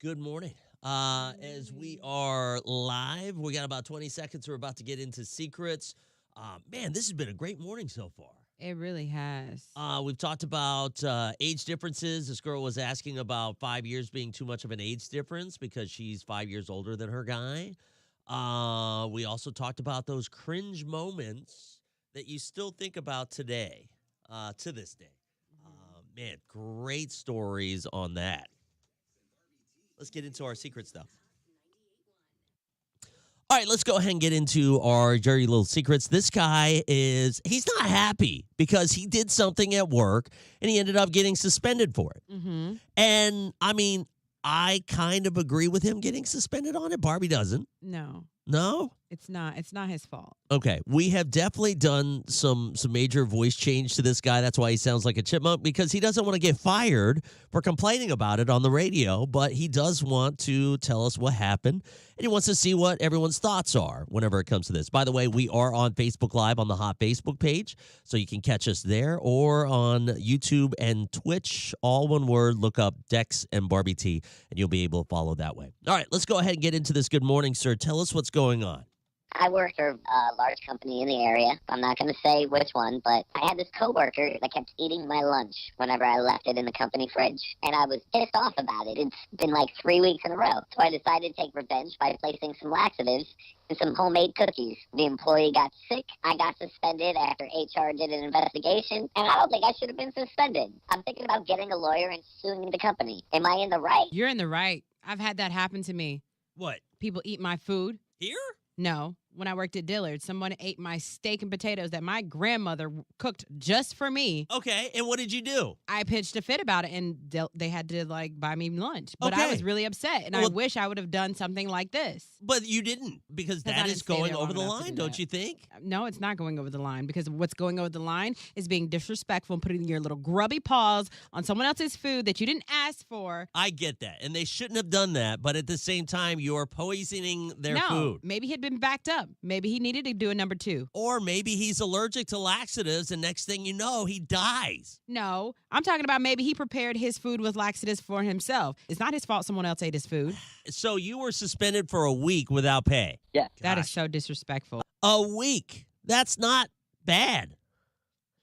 Good morning. As we are live, we got about 20 seconds. We're about to get into secrets. Man, this has been a great morning so far. It really has. We've talked about age differences. This girl was asking about 5 years being too much of an age difference because she's 5 years older than her guy. We also talked about those cringe moments that you still think about today, to this day. Man, great stories on that. Let's get into our secrets, though. All right, let's go ahead and get into our dirty little secrets. This guy he's not happy because he did something at work and he ended up getting suspended for it. Mm-hmm. And I mean, I kind of agree with him getting suspended on it. Barbie doesn't. No, No? it's not. It's not his fault. Okay, we have definitely done some major voice change to this guy. That's why he sounds like a chipmunk, because he doesn't want to get fired for complaining about it on the radio, but he does want to tell us what happened, and he wants to see what everyone's thoughts are whenever it comes to this. By the way, we are on Facebook Live on the Hot Facebook page, so you can catch us there, or on YouTube and Twitch, all one word. Look up Dex and Barbie T, and you'll be able to follow that way. All right, let's go ahead and get into this. Good morning, sir. Tell us what's going on. I work for a large company in the area. I'm not going to say which one, but I had this coworker that kept eating my lunch whenever I left it in the company fridge, and I was pissed off about it. It's been like 3 weeks in a row. So I decided to take revenge by placing some laxatives in some homemade cookies. The employee got sick. I got suspended after HR did an investigation, and I don't think I should have been suspended. I'm thinking about getting a lawyer and suing the company. Am I in the right? You're in the right. I've had that happen to me. What? People eat my food. Here? No. When I worked at Dillard's, someone ate my steak and potatoes that my grandmother cooked just for me. Okay, and what did you do? I pitched a fit about it, and they had to buy me lunch. But I Okay. was really upset, and I Well- wish I would have done something like this. But you didn't, because 'Cause I that didn't is stay going there over long the enough to line, do don't that. you think? No, it's not going over the line, because what's going over the line is being disrespectful and putting your little grubby paws on someone else's food that you didn't ask for. I get that, and they shouldn't have done that, but at the same time, you're poisoning their No, food. maybe he'd been backed up. Maybe he needed to do a number 2. Or maybe he's allergic to laxatives, and next thing you know, he dies. No, I'm talking about maybe he prepared his food with laxatives for himself. It's not his fault someone else ate his food. So you were suspended for a week without pay. Yeah. That is Gosh. so disrespectful. A week. That's not bad.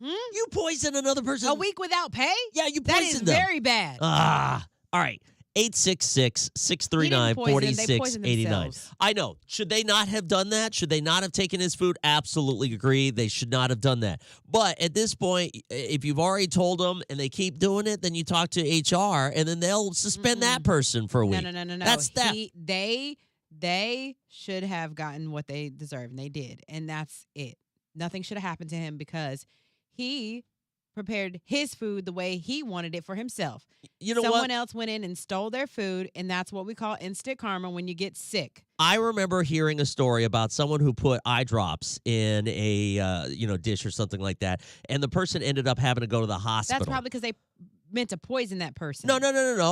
Hmm? You poisoned another person. A week without pay? Yeah, you That poisoned is them. very bad. All right. 866-639-4689. themselves. I know. Should they not have done that? Should they not have taken his food? Absolutely agree. They should not have done that. But at this point, if you've already told them and they keep doing it, then you talk to HR and then they'll suspend that person for a week. No. That's that. They should have gotten what they deserve, and they did. And that's it. Nothing should have happened to him because he prepared his food the way he wanted it for himself. You know Someone what? else went in and stole their food, and that's what we call instant karma when you get sick. I remember hearing a story about someone who put eye drops in a dish or something like that, and the person ended up having to go to the hospital. That's probably because they meant to poison that person. No.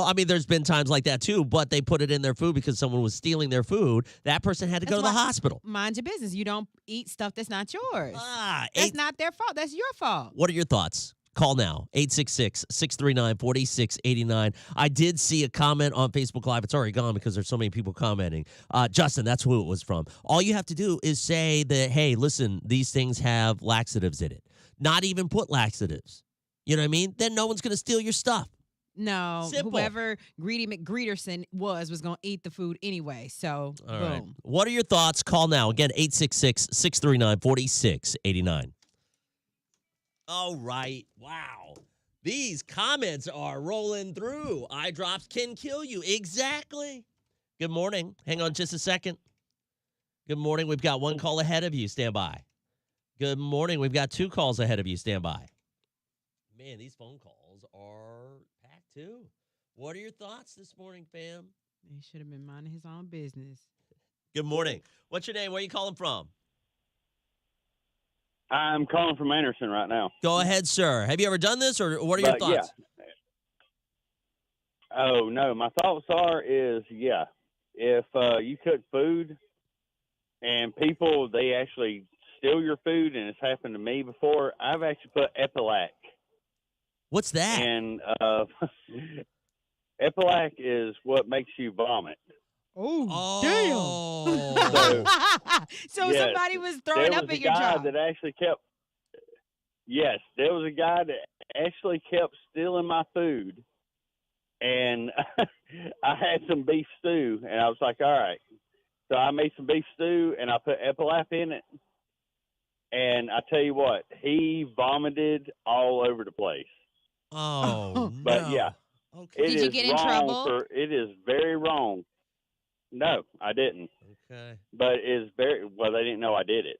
I mean, there's been times like that too, but they put it in their food because someone was stealing their food. That person had to go to That's the why- hospital. Mind your business. You don't eat stuff that's not yours. Ah, That's not their fault. That's your fault. What are your thoughts? Call now, 866-639-4689. I did see a comment on Facebook Live. It's already gone because there's so many people commenting. Justin, that's who it was from. All you have to do is say that, hey, listen, these things have laxatives in it. Not even put laxatives. You know what I mean? Then no one's going to steal your stuff. No, Simple. whoever Greedy McGreederson was going to eat the food anyway. So, All boom. right. What are your thoughts? Call now. Again, 866-639-4689. All right. Wow. These comments are rolling through. Eye drops can kill you. Exactly. Good morning. Hang on just a second. Good morning. We've got one call ahead of you. Stand by. Good morning. We've got 2 calls ahead of you. Stand by. Man, these phone calls are packed too. What are your thoughts this morning, fam? He should have been minding his own business. Good morning. What's your name? Where are you calling from? I'm calling from Anderson right now. Go ahead, sir. Have you ever done this, or what are your thoughts? Yeah. Oh no, my thoughts is if you cook food and people they actually steal your food, and it's happened to me before. I've actually put Epilac What's that? and Epilac is what makes you vomit. Oh, Oh. damn. So Yes, somebody was there throwing was up a at your guy job. that actually kept. Yes, there was a guy that actually kept stealing my food, and I had some beef stew, and I was like, all right. So I made some beef stew, and I put Epilap in it, and I tell you what, he vomited all over the place. Oh, But no. yeah, Okay. it Did you is get in wrong trouble? it is very wrong. No, I didn't. Okay. But it's very well. They didn't know I did it.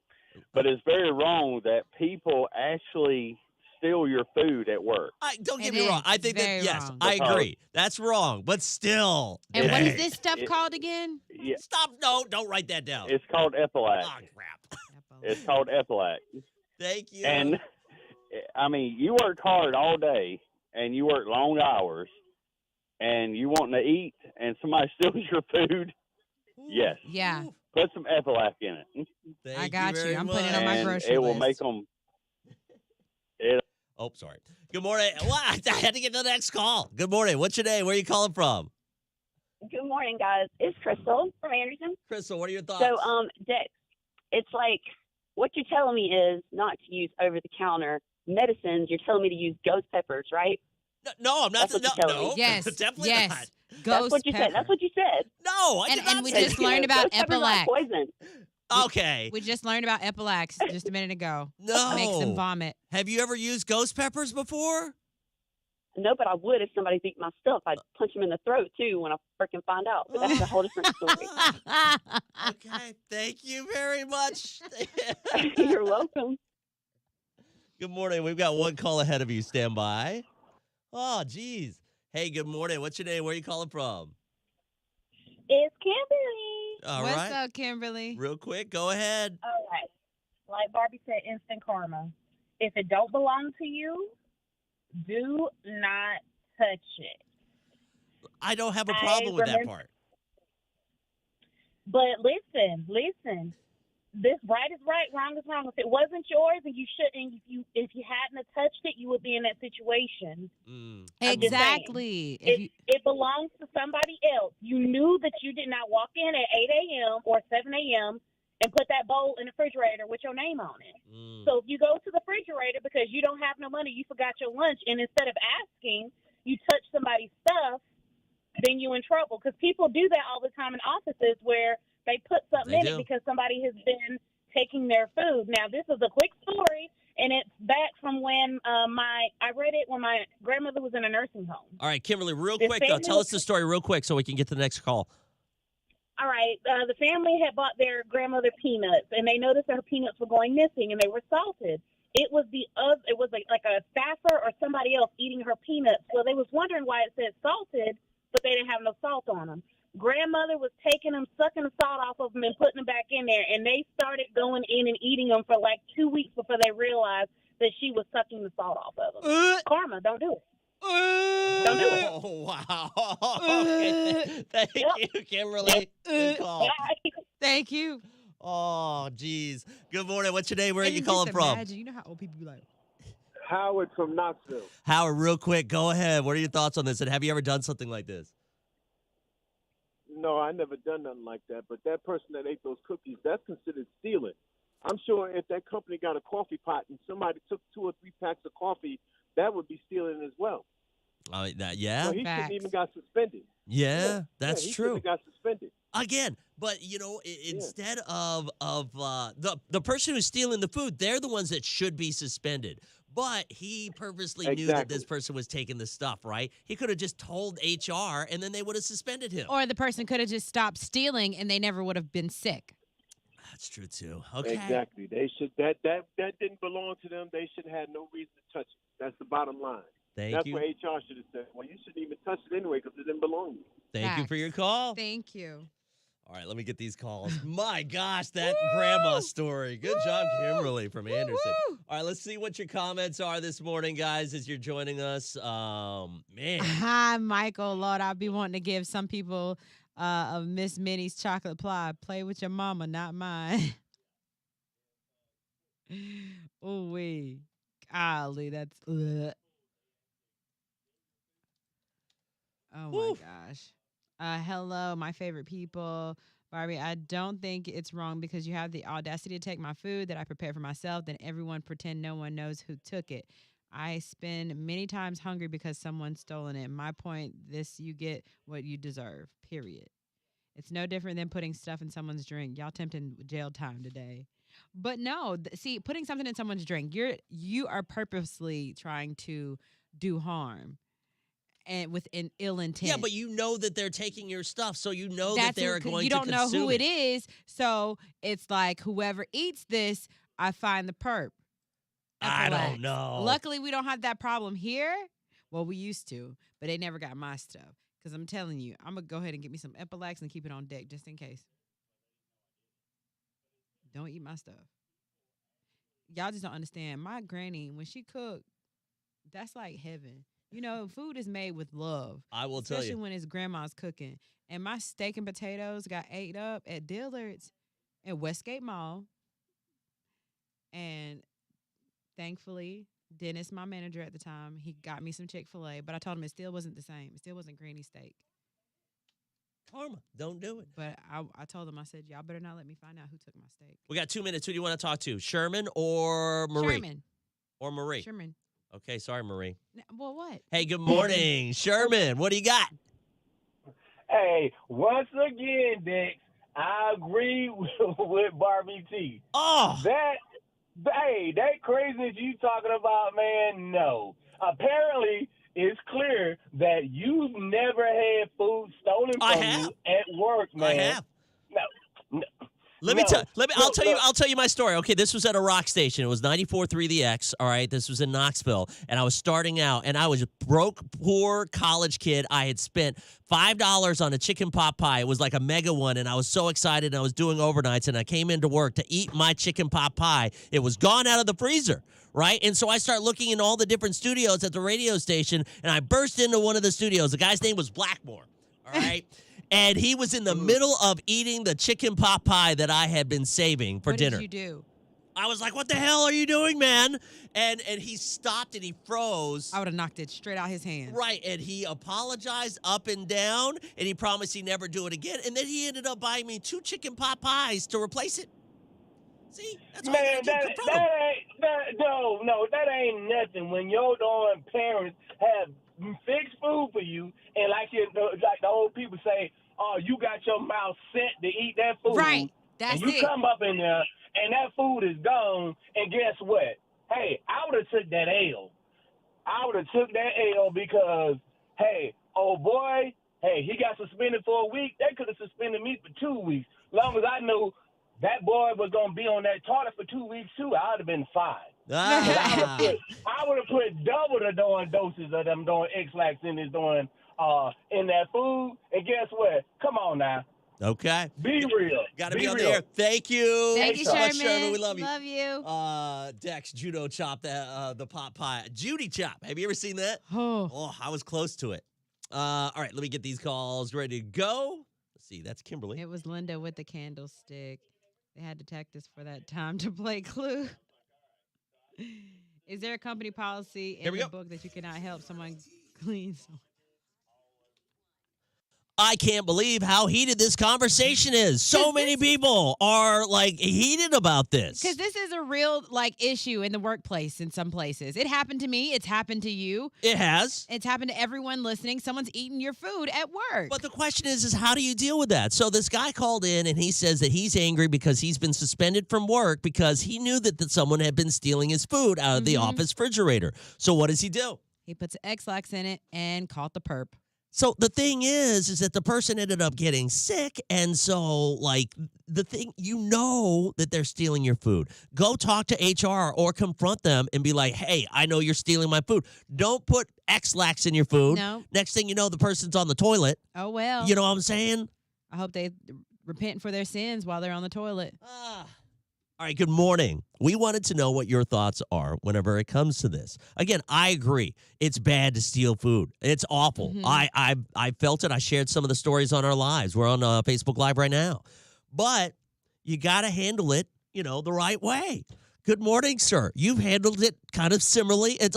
But it's very wrong that people actually steal your food at work. Don't get It me wrong. is. I It's think that, very yes, wrong. I Because- agree. That's wrong. But still. And what is dang. this stuff called again? Yeah, Stop. No, don't write that down. it's called Epilac. Oh, crap. It's called Epilac. Thank you. And I mean, you work hard all day and you work long hours, and you want to eat, and somebody steals your food. Yes, Yeah. put some Epilac in it, Thank I got you. very I'm putting it on my much. and grocery it will list. make them. Oh, sorry. Good morning. What? I had to get to the next call. Good morning. What's your name? Where are you calling from? Good morning, guys. It's Crystal from Anderson. Crystal, what are your thoughts? So, Dex, it's like what you're telling me is not to use over-the-counter medicines. You're telling me to use ghost peppers, right? No, I'm not. That's what No, you're telling no, me. Yes. definitely yes. not. That's Ghost what you pepper. said. That's what you said. No, I did And not we say just that. learned about Ghost peppers Epilac. are poison. Okay. We just learned about Epilac just a minute ago. No. Makes them vomit. Have you ever used ghost peppers before? No, but I would if somebody's eating my stuff. I'd punch them in the throat, too, when I freaking find out. But that's a whole different story. Okay. Thank you very much. You're welcome. Good morning. We've got one call ahead of you. Stand by. Oh, geez. Hey, good morning. What's your name? Where are you calling from? It's Kimberly. All What's right. up, Kimberly? Real quick, go ahead. All right. Like Barbie said, instant karma. If it don't belong to you, do not touch it. I don't have a I problem with that remember- part. But listen. This right is right, wrong is wrong. If it wasn't yours and you shouldn't, if you hadn't have touched it, you would be in that situation. Mm. I'm just saying. Exactly. If you, It belongs to somebody else. You knew that you did not walk in at 8 a.m. or 7 a.m. and put that bowl in the refrigerator with your name on it. Mm. So if you go to the refrigerator because you don't have no money, you forgot your lunch, and instead of asking, you touch somebody's stuff, then you're in trouble. Because people do that all the time in offices where they put something They in do. it because somebody has been taking their food. Now, this is a quick story, and it's back from when I read it when my grandmother was in a nursing home. All right, Kimberly, real The quick, though. family Tell was- us the story real quick so we can get to the next call. All right, the family had bought their grandmother peanuts, and they noticed that her peanuts were going missing, and they were salted. It was it was like a staffer or somebody else eating her peanuts. Well, they was wondering why it said salted, but they didn't have no salt on them. Grandmother was taking them, sucking the salt off of them, and putting them back in there, and they started going in and eating them for like 2 weeks before they realized that she was sucking the salt off of them. Karma, don't do it. Don't do it. Oh, wow. Okay. Thank you, Kimberly. Good call. thank you. Oh, geez. Good morning. What's your name? Where are And you just calling from? Imagine, you know how old people be like, Howard from Knoxville. Howard, real quick, go ahead. What are your thoughts on this? And have you ever done something like this? No, I never done nothing like that. But that person that ate those cookies, that's considered stealing. I'm sure if that company got a coffee pot and somebody took 2 or 3 packs of coffee, that would be stealing as well. Yeah, So he Facts. shouldn't even got suspended. that's he true. shouldn't have got suspended. Again, but you know, instead of the person who's stealing the food, they're the ones that should be suspended. But he purposely knew that Exactly. this person was taking the stuff, right? He could have just told HR, and then they would have suspended him. or the person could have just stopped stealing and they never would have been sick. That's true too. Okay. Exactly. They should that didn't belong to them. They should have had no reason to touch it. That's the bottom line. Thank That's you. what HR should have said. Well, you shouldn't even touch it anyway because it didn't belong to you. Thank you for Facts. your call. Thank you. All right, let me get these calls. My gosh, that grandma story. Good job, Kimberly from Anderson. Woo! All right, let's see what your comments are this morning, guys, as you're joining us. Man. Hi, Michael. Lord, I'll be wanting to give some people of Miss Minnie's chocolate pie. Play with your mama, not mine. Oh, wee. Golly, that's. Oh Woo. my gosh. Hello, my favorite people. Barbie, I don't think it's wrong because you have the audacity to take my food that I prepared for myself, then everyone pretend no one knows who took it. I spend many times hungry because someone's stolen it. My point, this you get what you deserve. Period. It's no different than putting stuff in someone's drink. Y'all tempting jail time today. But no, see, putting something in someone's drink, you are purposely trying to do harm and with an ill intent. Yeah, but you know that they're taking your stuff, so you know that That's they're what- going you to don't know consume who it is, so it's like whoever eats this, I find the perp. I don't Epilax. know. Luckily, we don't have that problem here. Well, we used to, but they never got my stuff. Because I'm telling you, I'm going to go ahead and get me some Epilax and keep it on deck just in case. Don't eat my stuff. Y'all just don't understand. My granny, when she cooked, that's like heaven. You know, food is made with love. I will tell Especially you. when it's grandma's cooking. And my steak and potatoes got ate up at Dillard's at Westgate Mall. And thankfully, Dennis, my manager at the time, he got me some Chick-fil-A. But I told him it still wasn't the same. It still wasn't granny steak. Karma. Don't do it. But I told him, I said, y'all better not let me find out who took my steak. We got 2 minutes. Who do you want to talk to? Sherman or Marie? Sherman. Or Marie. Sherman. Okay, sorry, Marie. Well, what? Hey, good morning, Sherman. What do you got? Hey, once again, Dex, I agree with Barbie T. Oh, That craziness you talking about, man, no. Apparently, it's clear that you've never had food stolen I from have. you at work, man. I have. No. I'll tell you my story. Okay, this was at a rock station. It was 94.3 The X. All right, this was in Knoxville, and I was starting out, and I was a broke, poor college kid. I had spent $5 on a chicken pot pie. It was like a mega one, and I was so excited. And I was doing overnights, and I came into work to eat my chicken pot pie. It was gone out of the freezer, right? And so I start looking in all the different studios at the radio station, and I burst into one of the studios. The guy's name was Blackmore. All right. And he was in the middle of eating the chicken pot pie that I had been saving for dinner. What did you do? I was like, what the hell are you doing, man? And he stopped and he froze. I would have knocked it straight out his hand. Right. And he apologized up and down, and he promised he'd never do it again. And then he ended up buying me 2 chicken pot pies to replace it. See? That's all you Man, gotta do. that ain't nothing. When your darn parents have fixed food for you, and like the old people say, oh, you got your mouth set to eat that food. Right. That's and you it. come up in there, and that food is gone, and guess what? Hey, I would have took that L. I would have took that L because, hey, oh boy, hey, he got suspended for a week. They could have suspended me for 2 weeks. Long as I knew that boy was going to be on that toilet for 2 weeks, too, I would have been fine. Ah. I would have put double the darn doses of them darn X-Lax in this darn in that food. And guess what? Come on now. Okay. Be real. Got to be Be on real. the air. Thank you. Thank you, so much, Sherman. We love you. Love you. Dex Judo Chop, the pot pie. Judy Chop. Have you ever seen that? Oh. Oh, I was close to it. All right, let me get these calls ready to go. Let's see. That's Kimberly. It was Linda with the candlestick. They had to detect us for that time to play Clue. Is there a company policy Here in we the go. book that you cannot help someone clean? I can't believe how heated this conversation is. So many people are like heated about this. Because this is a real issue in the workplace in some places. It happened to me. It's happened to you. It has. It's happened to everyone listening. Someone's eating your food at work. But the question is how do you deal with that? So this guy called in and he says that he's angry because he's been suspended from work because he knew that someone had been stealing his food out of the office refrigerator. So what does he do? He puts X-Lax in it and caught the perp. So the thing is that the person ended up getting sick. And so, the thing, that they're stealing your food. Go talk to HR or confront them and be like, hey, I know you're stealing my food. Don't put X-Lax in your food. No. Next thing you know, the person's on the toilet. Oh, well. You know what I'm saying? I hope they repent for their sins while they're on the toilet. All right, good morning. We wanted to know what your thoughts are whenever it comes to this. Again, I agree. It's bad to steal food. It's awful. Mm-hmm. I felt it. I shared some of the stories on our lives. We're on Facebook Live right now. But you got to handle it, the right way. Good morning, sir. You've handled it kind of similarly. It's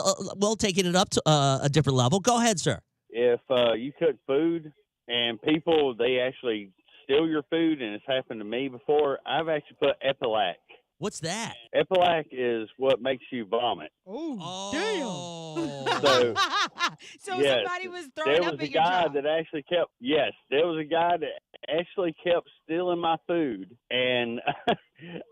taking it up to a different level. Go ahead, sir. if you cook food and people, they actually steal your food, and it's happened to me before, I've actually put Epilac. What's that? Epilac is what makes you vomit. Oh. So, So yes, somebody was there throwing was up a at your guy job. that actually kept, yes, there was a guy that actually kept stealing my food, and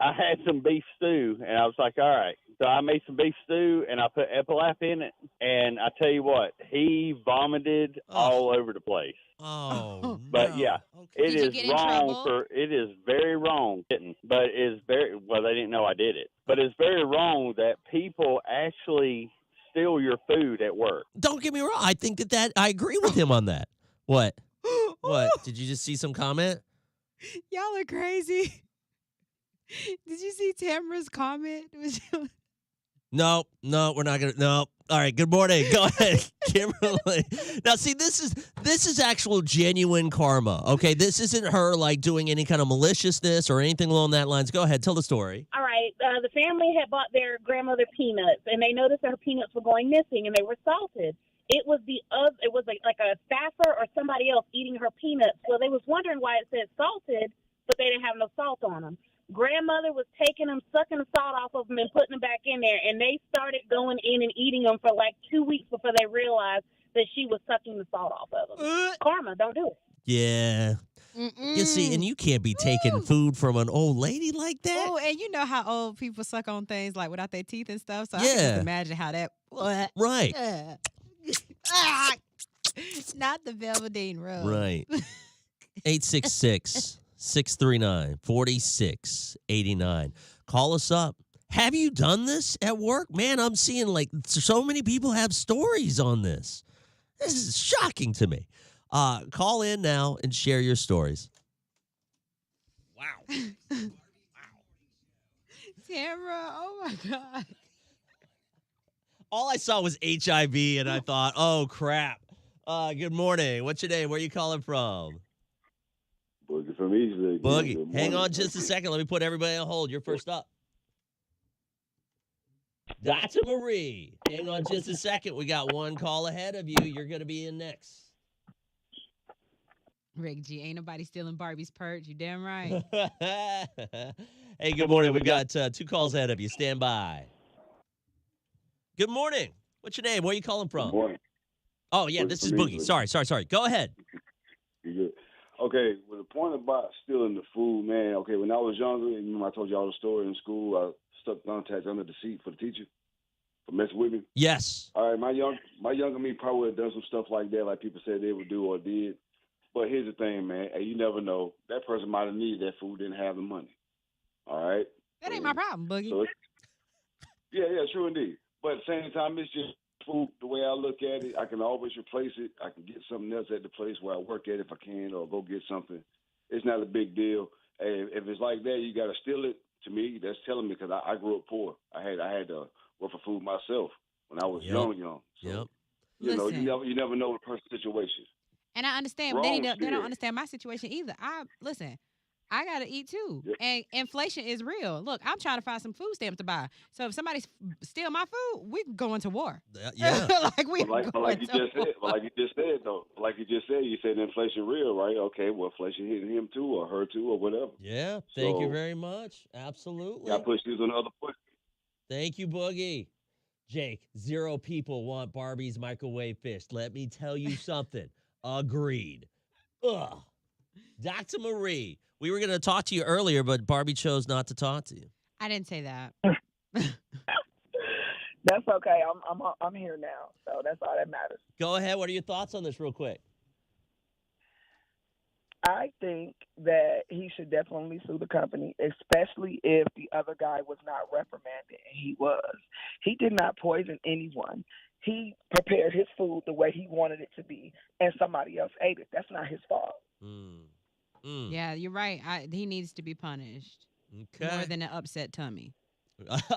I had some beef stew, and I was like, all right. So I made some beef stew, and I put Epilac in it, and I tell you what, he vomited all over the place. Oh, But no. yeah, Okay. it Did you is get in wrong trouble? it is very wrong, but it's very, well, they didn't know I did it, but it's very wrong that people actually steal your food at work. Don't get me wrong. I think that I agree with him on that. What? What? Did you just see some comment? Y'all are crazy. Did you see Tamara's comment? No, we're not gonna. No. All right. Good morning. Go ahead, Kimberly. Now, see, this is actual genuine karma. Okay, this isn't her like doing any kind of maliciousness or anything along that lines. Go ahead, tell the story. All right, the family had bought their grandmother peanuts, and they noticed that her peanuts were going missing, and they were salted. It was it was like a staffer or somebody else eating her peanuts. Well, they was wondering why it said salted, but they didn't have no salt on them. Grandmother was taking them, sucking the salt off of them, and putting them back in there, and they started going in and eating them for like 2 weeks before they realized that she was sucking the salt off of them. Karma, don't do it. Yeah. You see, and you can't be taking food from an old lady like that. Oh, and you know how old people suck on things like without their teeth and stuff. So I can Yeah. just imagine how that. Right. Ah, not the Velveteen rub. Right. 866-639-4689. Call us up. Have you done this at work? Man, I'm seeing like so many people have stories on this. This is shocking to me. Call in now and share your stories. Wow. Tamara, oh my God. All I saw was HIV, and I thought, oh, crap. Good morning. What's your name? Where are you calling from? Boogie from Eastlake. Boogie. Good Hang morning. on just a second. Let me put everybody on hold. You're first up. Dr. Marie. Hang on just a second. We got one call ahead of you. You're going to be in next. Rick G, ain't nobody stealing Barbie's perch. You damn right. Hey, good morning. We've got 2 calls ahead of you. Stand by. Good morning. What's your name? Where are you calling from? Good morning. Oh, yeah, Boogie this is from Boogie. Eastlake. Sorry. Go ahead. You good? Okay, well, the point about stealing the food, man, okay, when I was younger, you remember I told y'all the story in school, I stuck thumbtacks under the seat for the teacher for messing with me. Yes. All right, my younger me probably would have done some stuff like that, like people said they would do or did. But here's the thing, man. Hey, you never know. That person might have needed that food, didn't have the money. All right? That ain't my problem, Boogie. So yeah, true indeed. But at the same time, it's just food. The way I look at it, I can always replace it. I can get something else at the place where I work at if I can, or go get something. It's not a big deal. Hey, if it's like that, you got to steal it. To me, that's telling me because I grew up poor. I had to work for food myself when I was young. So, Yep. you know, Listen. you never know the person's situation. And I understand, but Wrong they don't spirit. understand my situation either. Listen, I gotta eat too, Yep. and inflation is real. Look, I'm trying to find some food stamps to buy. So if somebody steal my food, we go into war. Yeah. like we But like going you to just war. said, you said inflation real, right? Okay, well, inflation hitting him too, or her too, or whatever. Yeah. Thank you So- very much. Absolutely. Got to push these on the other foot. Thank you, Boogie. Jake, 0 people want Barbie's microwave fish. Let me tell you something. Agreed. Ugh. Dr. Marie, we were going to talk to you earlier, but Barbie chose not to talk to you. I didn't say that. That's okay. I'm here now, so that's all that matters. Go ahead. What are your thoughts on this real quick? I think that he should definitely sue the company, especially if the other guy was not reprimanded, and he was. He did not poison anyone. He prepared his food the way he wanted it to be, and somebody else ate it. That's not his fault. Yeah, you're right. He needs to be punished more Okay. than an upset tummy.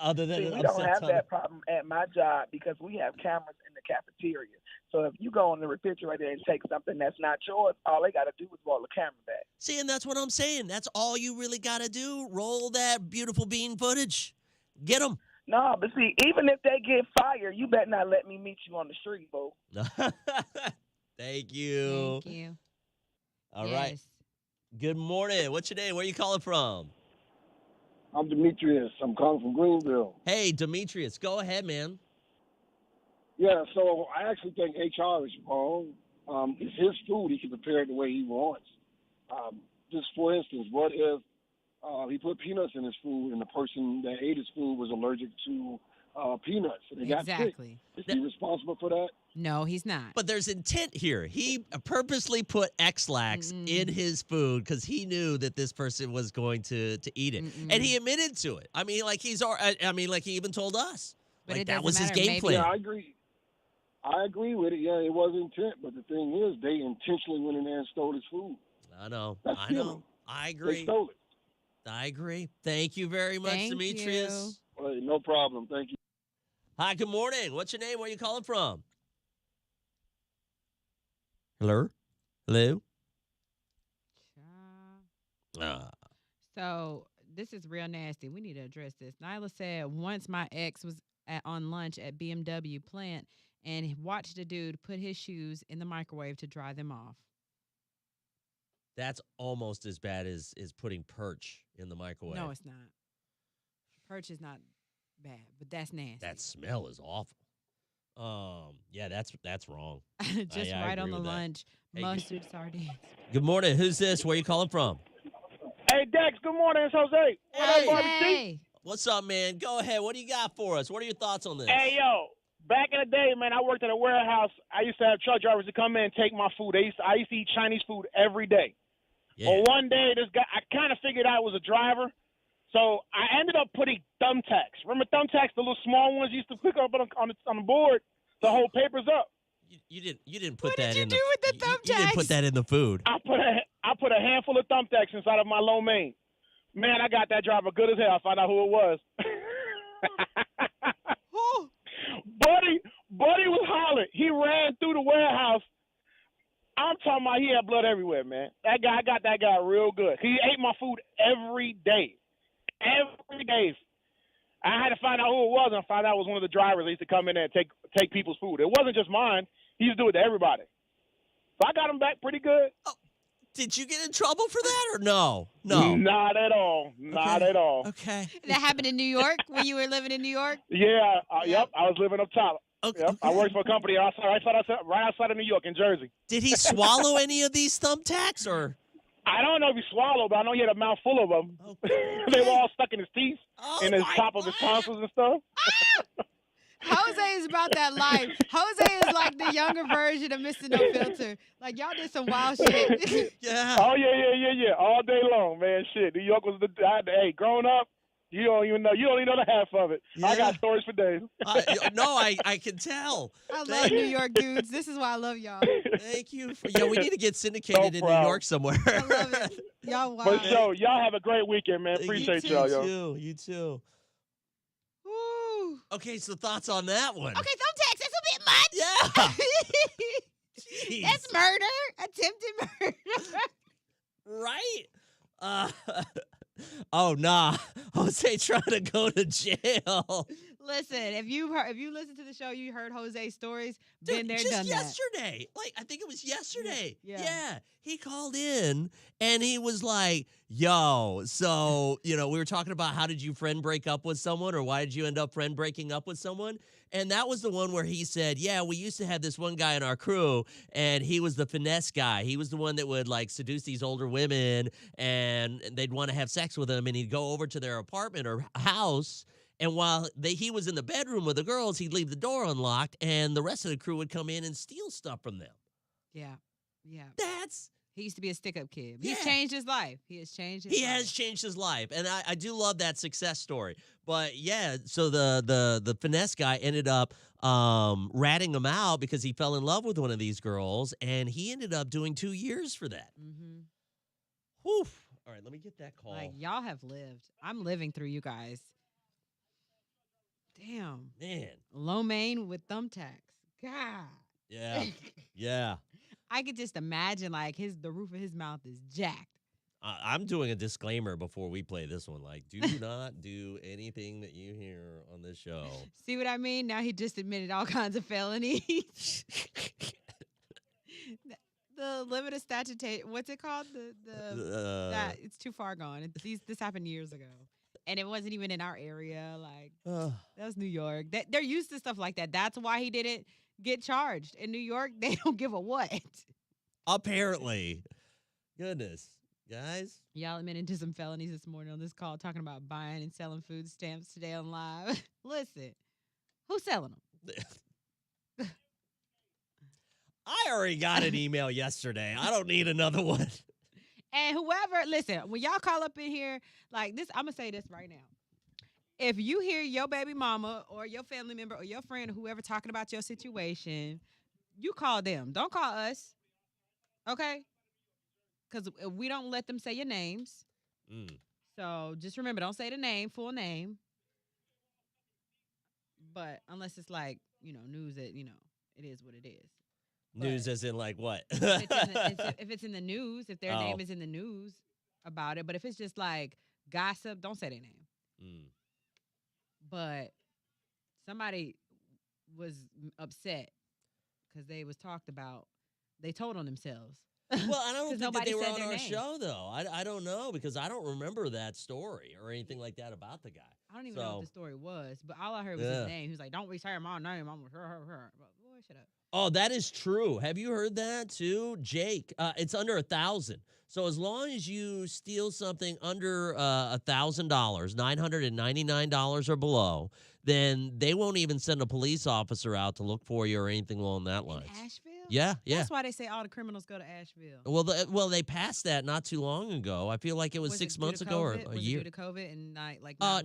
Other than See, an we don't upset have tummy. that problem at my job because we have cameras in the cafeteria. So if you go in the refrigerator and take something that's not yours, all they got to do is roll the camera back. See, and that's what I'm saying. That's all you really got to do. Roll that beautiful bean footage. Get them. No, but see, even if they get fired, you better not let me meet you on the street, boo. Thank you. Thank you. All right. Yes. Good morning. What's your name? Where are you calling from? I'm Demetrius. I'm calling from Greenville. Hey, Demetrius. Go ahead, man. Yeah, so I actually think HR is wrong. It's his food. He can prepare it the way he wants. Just for instance, what if he put peanuts in his food and the person that ate his food was allergic to peanuts and they got sick? Exactly. Is he responsible for that? No, he's not. But there's intent here. He purposely put X-Lax in his food because he knew that this person was going to eat it, and he admitted to it. I mean, like he even told us, But like it that was his doesn't game matter. plan. Yeah, I agree. I agree with it. Yeah, it was intent, but the thing is, they intentionally went in there and stole his food. I know. That's I stealing. know. I They agree. stole it. I agree. Thank you very much, Thank Demetrius. Hey, no problem. Thank you. Hi, good morning. What's your name? Where are you calling from? Hello? Hello? So this is real nasty. We need to address this. Nyla said once my ex was on lunch at BMW plant and watched a dude put his shoes in the microwave to dry them off. That's almost as bad as putting perch in the microwave. No, it's not. Perch is not bad, but that's nasty. That smell is awful. Yeah, that's wrong. Just I right on agree the with that. lunch. Hey, Mustard sardines. Good morning. Who's this? Where are you calling from? Hey, Dex, good morning. It's Jose. What up, Barbie T? Hey. What's up, man? Go ahead. What do you got for us? What are your thoughts on this? Hey, yo. Back in the day, man, I worked at a warehouse. I used to have truck drivers to come in and take my food. I used to eat Chinese food every day. Yeah. Well, one day, this guy, I kind of figured out it was a driver. So I ended up putting thumbtacks. Remember thumbtacks, the little small ones you used to pick up on the board to hold papers up? You didn't put What that did you in do with the You didn't put thumbtacks? that in the food. I put a handful of thumbtacks inside of my lo mein. Man, I got that driver good as hell. I found out who it was. Oh. Buddy was hollering. He ran through the warehouse. I'm talking about he had blood everywhere, man. I got that guy real good. He ate my food every day. Every day. I had to find out who it was, and I found out it was one of the drivers that used to come in there and take people's food. It wasn't just mine. He used to do it to everybody. So I got him back pretty good. Oh, did you get in trouble for that or no? No. Not at all. Not at all. Okay. That happened in New York when you were living in New York? Yeah. Yep. I was living up top. Okay. Yep. I worked for a company right outside of New York in Jersey. Did he swallow any of these thumbtacks or? I don't know if he swallowed, but I know he had a mouthful of them. Okay. They were all stuck in his teeth Oh and his my top of his tonsils and stuff. Jose is about that life. Jose is like the younger version of Mr. No Filter. Like, y'all did some wild shit. Yeah. Oh yeah, all day long, man. Shit, New York was hey, growing up, you don't even know the half of it. I got stories for days. I can tell. I love New York dudes. This is why I love y'all. Thank you. We need to get syndicated in New proud. York somewhere. I love it. Y'all For wild. sure, y'all have a great weekend, man. Appreciate y'all, yo. You too. Woo. Okay, so thoughts on that one? Okay, thumbtacks. That's a bit much. Yeah. Jeez. That's murder. Attempted murder. Right? Oh nah, Jose trying to go to jail. Listen, if you listen to the show, you heard Jose's stories. Dude, Been there, just done yesterday. Like, I think it was yesterday. Yeah. He called in and he was like, yo, so, we were talking about how did you friend break up with someone or why did you end up friend breaking up with someone? And that was the one where he said, yeah, we used to have this one guy in our crew and he was the finesse guy. He was the one that would like seduce these older women and they'd want to have sex with him and he'd go over to their apartment or house. And while he was in the bedroom with the girls, he'd leave the door unlocked and the rest of the crew would come in and steal stuff from them. Yeah. He used to be a stick-up kid. Yeah. He's changed his life. He has changed his He life. has changed his life. And I do love that success story. But yeah, so the finesse guy ended up ratting him out because he fell in love with one of these girls and he ended up doing 2 years for that. Mm-hmm. Whew. All right, let me get that call. Like, y'all have lived. I'm living through you guys. Damn. Man. Lo mein with thumbtacks. God. Yeah. Yeah. I could just imagine, like, the roof of his mouth is jacked. I'm doing a disclaimer before we play this one. Like, do not do anything that you hear on this show. See what I mean? Now he just admitted all kinds of felonies. The limited statute. What's it called? That it's too far gone. This happened years ago, and it wasn't even in our area. Like that was New York. They're used to stuff like that. That's why he didn't get charged in New York. They don't give a what. Apparently, goodness, guys. Y'all admitted to some felonies this morning on this call, talking about buying and selling food stamps today on live. Listen, who's selling them? I already got an email yesterday. I don't need another one. And whoever, listen, when y'all call up in here like this, I'm going to say this right now. If you hear your baby mama or your family member or your friend or whoever talking about your situation, you call them. Don't call us. Okay? Because we don't let them say your names. So just remember, don't say the name, full name. But unless it's like, news that, it is what it is. News as in like what? If it's in the news, if their name is in the news about it. But if it's just like gossip, don't say their name. But somebody was upset because they was talked about. They told on themselves. Well, I don't think that they were on our name. show, though. I don't know, because I don't remember that story or anything like that about the guy. I don't even know what the story was, but all I heard was his name. He was like, don't be saying my name. I'm her. Boy, shut up. Oh, that is true. Have you heard that too? Jake, it's under 1,000. So as long as you steal something under $1,000, $999 or below, then they won't even send a police officer out to look for you or anything along that line. Asheville? Yeah. That's why they say all the criminals go to Asheville. Well, they passed that not too long ago. I feel like it was 6 months ago or a year. Was it due to COVID and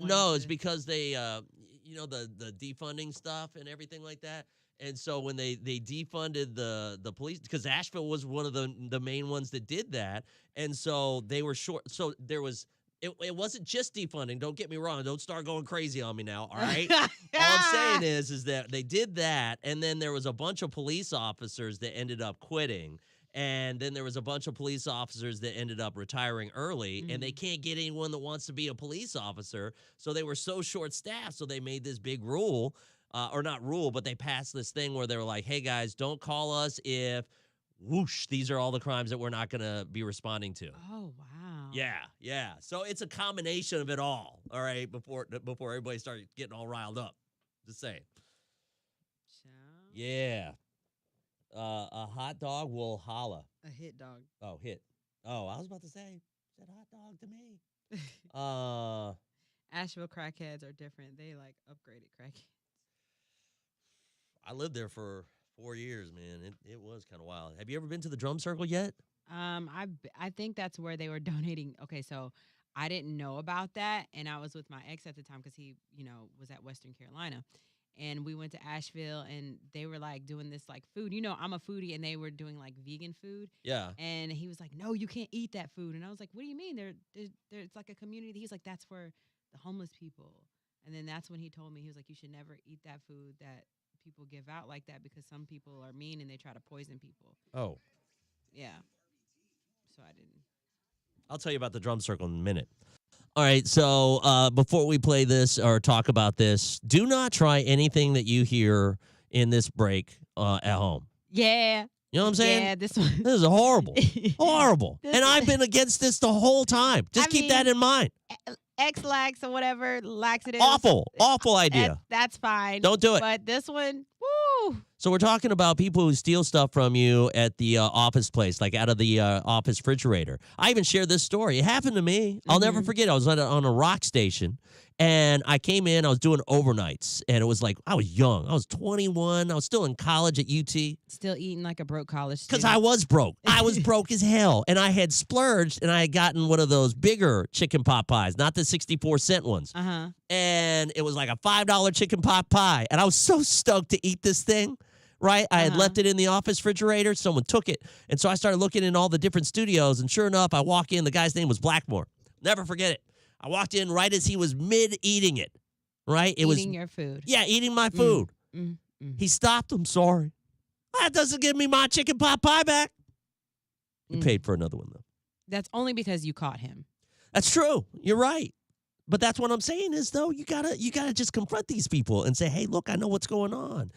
no, it's because they, the defunding stuff and everything like that. And so when they defunded the police, because Asheville was one of the main ones that did that, and so they were short. So there was it wasn't just defunding. Don't get me wrong. Don't start going crazy on me now. All right. All I'm saying is that they did that, and then there was a bunch of police officers that ended up quitting. And then there was a bunch of police officers that ended up retiring early, and they can't get anyone that wants to be a police officer. So they were so short-staffed, so they made this big rule. Or not rule, but they passed this thing where they were like, hey, guys, don't call us if, whoosh, these are all the crimes that we're not going to be responding to. Oh, wow. Yeah. So it's a combination of it all right, before everybody started getting all riled up. Just saying. Yeah. A hot dog will holla. A hit dog. Oh, hit. Oh, I was about to say, said hot dog to me. Asheville crackheads are different. They like upgraded crackheads. I lived there for 4 years, man. It was kind of wild. Have you ever been to the Drum Circle yet? I think that's where they were donating. Okay, so I didn't know about that, and I was with my ex at the time because he, was at Western Carolina, and we went to Asheville, and they were like doing this like food. I'm a foodie, and they were doing like vegan food. Yeah. And he was like, "No, you can't eat that food," and I was like, "What do you mean? It's like a community." He's like, "That's for the homeless people," and then that's when he told me, he was like, "You should never eat that food that people give out like that because some people are mean and they try to poison people." Oh. Yeah. So I didn't. I'll tell you about the Drum Circle in a minute. All right, so before we play this or talk about this, do not try anything that you hear in this break at home. Yeah. You know what I'm saying? Yeah, this one. This is horrible. Horrible. And I've been against this the whole time. Just keep that in mind. X-Lax or whatever, laxative. Awful idea. That's fine. Don't do it. But this one, woo. So we're talking about people who steal stuff from you at the office place, like out of the office refrigerator. I even shared this story. It happened to me. I'll never forget. I was on a rock station, and I came in. I was doing overnights, and it was like I was young. I was 21. I was still in college at UT. Still eating like a broke college student. Because I was broke. I was broke as hell, and I had splurged, and I had gotten one of those bigger chicken pot pies, not the 64-cent ones. Uh-huh. And it was like a $5 chicken pot pie, and I was so stoked to eat this thing. Right? I had left it in the office refrigerator. Someone took it. And so I started looking in all the different studios. And sure enough, I walk in. The guy's name was Blackmore. Never forget it. I walked in right as he was mid-eating it. Right? Eating your food. Yeah, eating my food. He stopped. I'm sorry. That doesn't give me my chicken pot pie back. He paid for another one, though. That's only because you caught him. That's true. You're right. But that's what I'm saying is, though, you gotta just confront these people and say, hey, look, I know what's going on.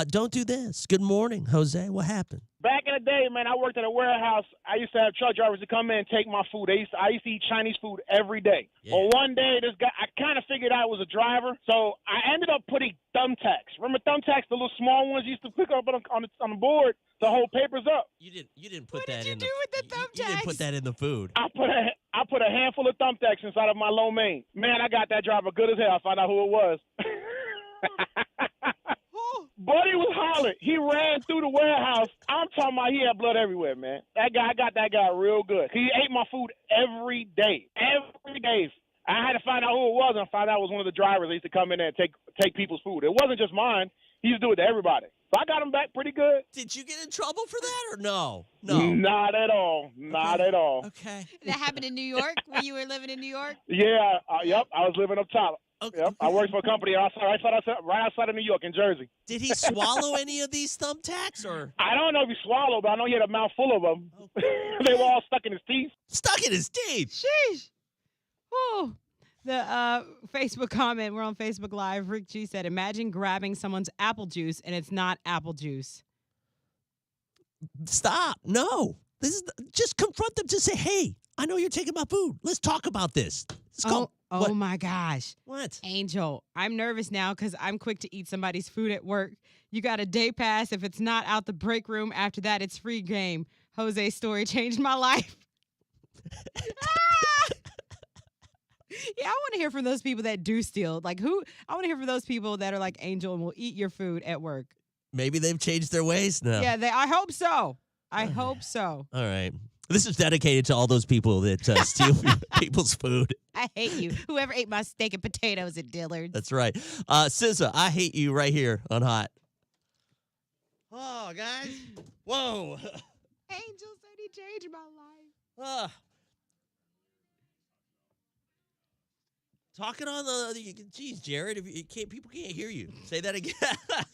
Don't do this. Good morning, Jose. What happened? Back in the day, man, I worked at a warehouse. I used to have truck drivers to come in and take my food. I used to eat Chinese food every day. Yeah. Well, one day, this guy, I kind of figured out it was a driver, so I ended up putting thumbtacks. Remember thumbtacks, the little small ones you used to pick up on the board to hold papers up? You didn't put that in do with the thumbtacks? You didn't put that in the food. I put a handful of thumbtacks inside of my lo mein. Man, I got that driver good as hell. I found out who it was. Buddy was hollering. He ran through the warehouse. I'm talking about he had blood everywhere, man. I got that guy real good. He ate my food every day. Every day. I had to find out who it was, and I found out it was one of the drivers that used to come in there and take people's food. It wasn't just mine. He used to do it to everybody. So I got him back pretty good. Did you get in trouble for that or no? No. Not at all. Not at all. Okay. That happened in New York when you were living in New York? Yeah. Yep. I was living up top. Okay. Yep. I worked for a company right outside of New York in Jersey. Did he swallow any of these thumbtacks or? I don't know if he swallowed, but I know he had a mouthful of them. Okay. They were all stuck in his teeth. Stuck in his teeth. Sheesh. Whew. The Facebook comment, we're on Facebook Live. Rick G said, imagine grabbing someone's apple juice and it's not apple juice. Stop. No. Just confront them. Just say, hey, I know you're taking my food. Let's talk about this. Oh my gosh. What? Angel, I'm nervous now because I'm quick to eat somebody's food at work. You got a day pass. If it's not out the break room, after that, it's free game. Jose's story changed my life. Yeah, I want to hear from those people that do steal. I want to hear from those people that are like Angel and will eat your food at work. Maybe they've changed their ways now. Yeah, I hope so. I hope so. All right. This is dedicated to all those people that steal people's food. I hate you. Whoever ate my steak and potatoes at Dillard's. That's right. SZA, I hate you right here on Hot. Oh, guys. Whoa. Angel said he changed my life. Talking on geez, Jared, if you can't, people can't hear you. Say that again.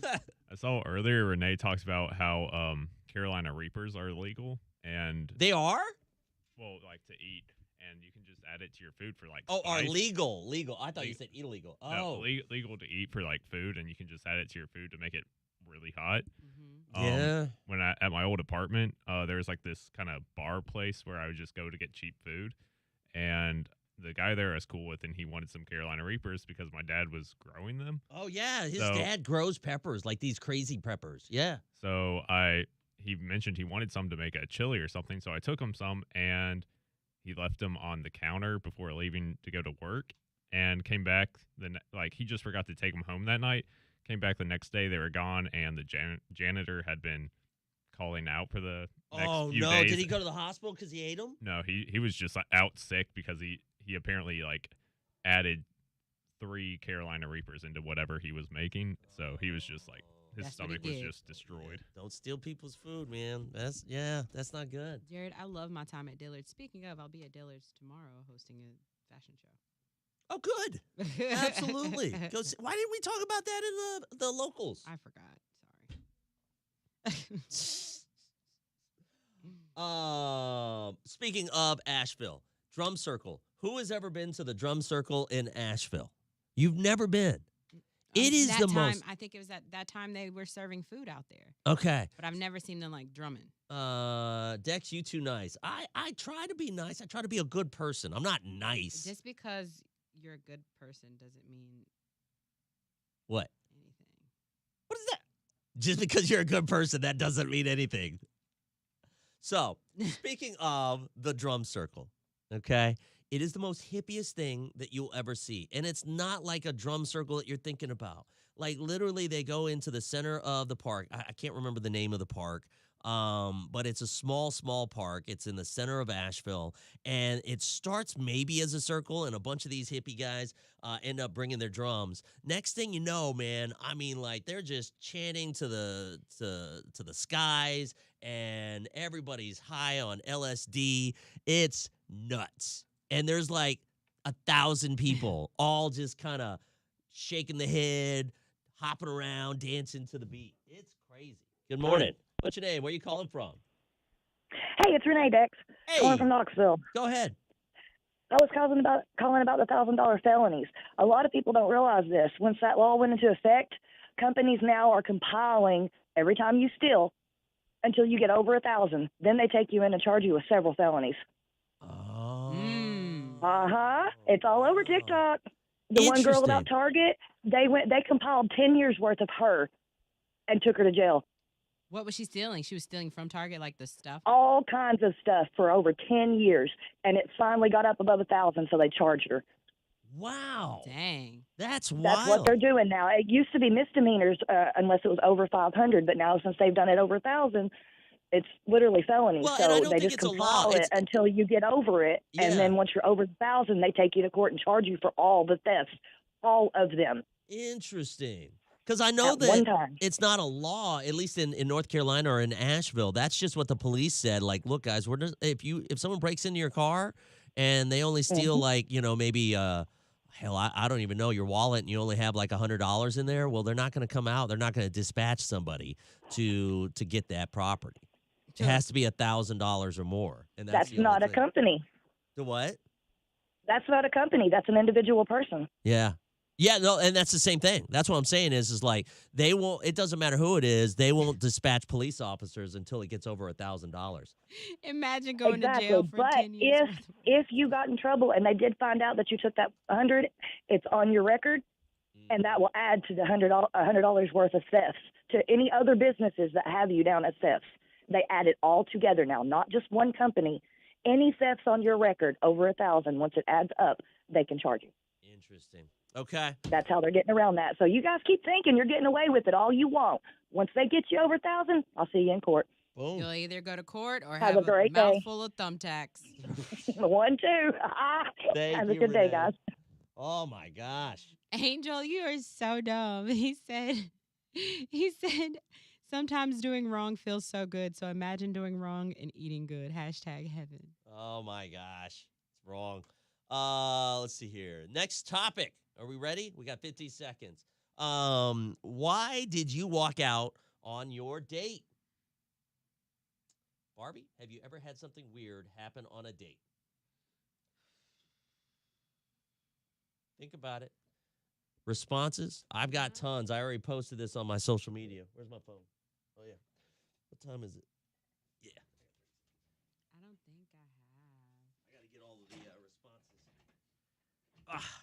I saw earlier Renee talks about how Carolina Reapers are legal, and they are. Well, like to eat, and you can just add it to your food for like. Oh, spice. are legal? I thought you said illegal. Oh, no, legal to eat for like food, and you can just add it to your food to make it really hot. Mm-hmm. Yeah. When at my old apartment, there was like this kind of bar place where I would just go to get cheap food, and the guy there I was cool with, and he wanted some Carolina Reapers because my dad was growing them. Oh yeah, his dad grows peppers, like these crazy peppers. Yeah. So he mentioned he wanted some to make a chili or something, so I took him some, and he left them on the counter before leaving to go to work, and came back he just forgot to take them home that night. Came back the next day, they were gone, and the janitor had been calling out for the next few days. Did he go to the hospital because he ate them? No, he was just out sick because he apparently added 3 Carolina Reapers into whatever he was making. So he was just his stomach was just destroyed. Don't steal people's food, man. That's not good. Jared, I love my time at Dillard's. Speaking of, I'll be at Dillard's tomorrow hosting a fashion show. Oh, good. Absolutely. Go see. Why didn't we talk about that in the locals? I forgot. Speaking of Asheville, Drum Circle. Who has ever been to the Drum Circle in Asheville? You've never been. It is that the time, most. I think it was that time they were serving food out there. Okay. But I've never seen them drumming. Dex, you too nice. I try to be nice. I try to be a good person. I'm not nice. Just because you're a good person doesn't mean what? Anything. What is that? Just because you're a good person, that doesn't mean anything. So, speaking of the Drum Circle, okay, it is the most hippiest thing that you'll ever see. And it's not like a drum circle that you're thinking about. Like, literally, they go into the center of the park. I can't remember the name of the park, but it's a small park. It's in the center of Asheville. And it starts maybe as a circle, and a bunch of these hippie guys end up bringing their drums. Next thing you know, man, I mean, they're just chanting to the skies, and everybody's high on LSD. It's nuts. And there's 1,000 people all just kind of shaking the head, hopping around, dancing to the beat. It's crazy. Good morning. What's your name? Where are you calling from? Hey, it's Renee Dex. Hey. Calling from Knoxville. Go ahead. I was calling about the $1,000 felonies. A lot of people don't realize this. Once that law went into effect, companies now are compiling every time you steal until you get over 1,000. Then they take you in and charge you with several felonies. Oh. It's all over TikTok. The one girl about Target, they compiled 10 years worth of her and took her to jail. What was she stealing? She was stealing from Target, like the stuff? All kinds of stuff for over 10 years. And it finally got up above 1,000, so they charged her. Wow. Dang. That's wild. That's what they're doing now. It used to be misdemeanors unless it was over 500, but now since they've done it over 1,000, it's literally felonies. Well, and I so don't they think just it's a law. compile it until you get over it. Yeah. And then once you're over 1,000, they take you to court and charge you for all the thefts, all of them. Interesting. Because I know At one that time. it's not a law, at least in North Carolina or in Asheville. That's just what the police said. Like, look, guys, we're just, if someone breaks into your car and they only steal like, maybe hell, I don't even know, your wallet, and you only have like $100 in there, well, they're not going to come out. They're not going to dispatch somebody to get that property. It has to be $1,000 or more. And that's the not only a thing. company. The what? That's not a company. That's an individual person. Yeah. Yeah, no, and that's the same thing. That's what I'm saying is like they won't, it doesn't matter who it is, they won't dispatch police officers until it gets over $1,000. Imagine going Exactly. to jail for But 10 years. if you got in trouble and they did find out that you took that 100, it's on your record, and that will add to the $100 worth of thefts to any other businesses that have you down as thefts. They add it all together now, not just one company. Any thefts on your record over 1,000, once it adds up, they can charge you. Interesting. Okay. That's how they're getting around that. So you guys keep thinking you're getting away with it all you want. Once they get you over 1,000, I'll see you in court. Boom. You'll either go to court or Have have a great day. mouthful of thumbtacks. 1, 2. Thank Have a you, good day, Renee. guys. Oh my gosh. Angel, you are so dumb. He said, sometimes doing wrong feels so good. So imagine doing wrong and eating good. #heaven. Oh my gosh. It's wrong. Let's see here. Next topic. Are we ready? We got 50 seconds. Why did you walk out on your date? Barbie, have you ever had something weird happen on a date? Think about it. Responses? I've got tons. I already posted this on my social media. Where's my phone? Oh, yeah. What time is it? Yeah. I don't think I have. I got to get all of the responses. Ah.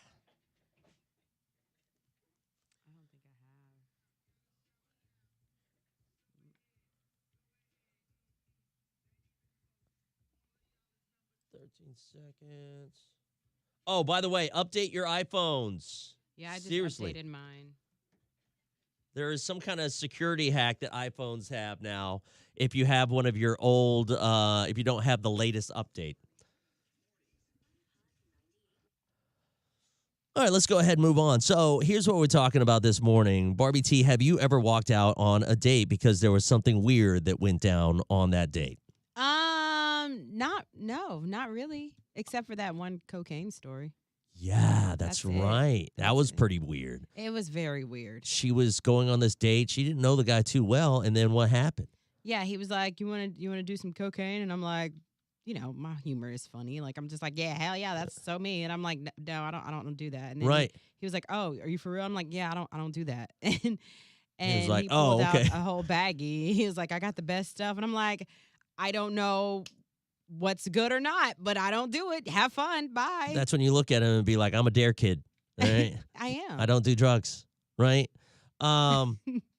I don't think I have. 13 seconds. Oh, by the way, update your iPhones. Yeah, I just Seriously. updated mine. There is some kind of security hack that iPhones have now if you have one of your old, if you don't have the latest update. All right, let's go ahead and move on. So here's what we're talking about this morning. Barbie T, have you ever walked out on a date because there was something weird that went down on that date? Not really. Except for that one cocaine story. Yeah, that's That's it. right. That That's was it. pretty weird. It was very weird. She was going on this date. She didn't know the guy too well, and then what happened? Yeah, he was like, "You want to do some cocaine?" And I'm like, my humor is funny. Like I'm just like, "Yeah, hell yeah, that's so me." And I'm like, "No, I don't do that." And then Right. he was like, "Oh, are you for real?" I'm like, "Yeah, I don't do that." And He was like, he pulled "Oh, okay." out a whole baggie. He was like, "I got the best stuff." And I'm like, "I don't know what's good or not, but I don't do it. Have fun. Bye." That's when you look at him and be like, I'm a dare kid. All right. I am. I don't do drugs. Right.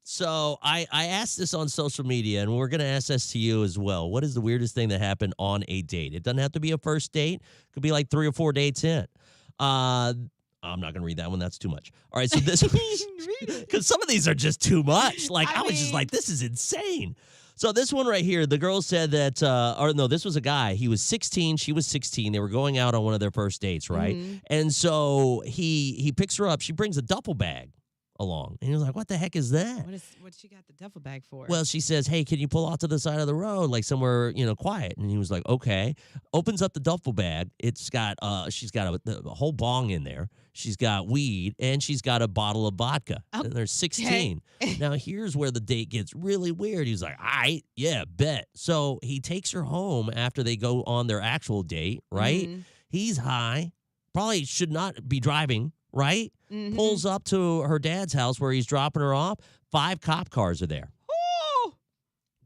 So I asked this on social media, and we're going to ask this to you as well. What is the weirdest thing that happened on a date? It doesn't have to be a first date. It could be like 3 or 4 dates in. I'm not going to read that one. That's too much. All right. So this because some of these are just too much. Like I was just like, this is insane. So this one right here, the girl said that, this was a guy. He was 16. She was 16. They were going out on one of their first dates, right? Mhm. And so he picks her up. She brings a duffel bag along. And he was like, what the heck is that? What she got the duffel bag for? Well, she says, hey, can you pull off to the side of the road, like somewhere, quiet? And he was like, okay. Opens up the duffel bag. It's got, she's got a whole bong in there. She's got weed, and she's got a bottle of vodka. Oh, And they're 16. Now, here's where the date gets really weird. He's like, all right, yeah, bet. So he takes her home after they go on their actual date, right? Mhm. He's high. Probably should not be driving, right? Mhm. Pulls up to her dad's house where he's dropping her off. 5 cop cars are there. Ooh.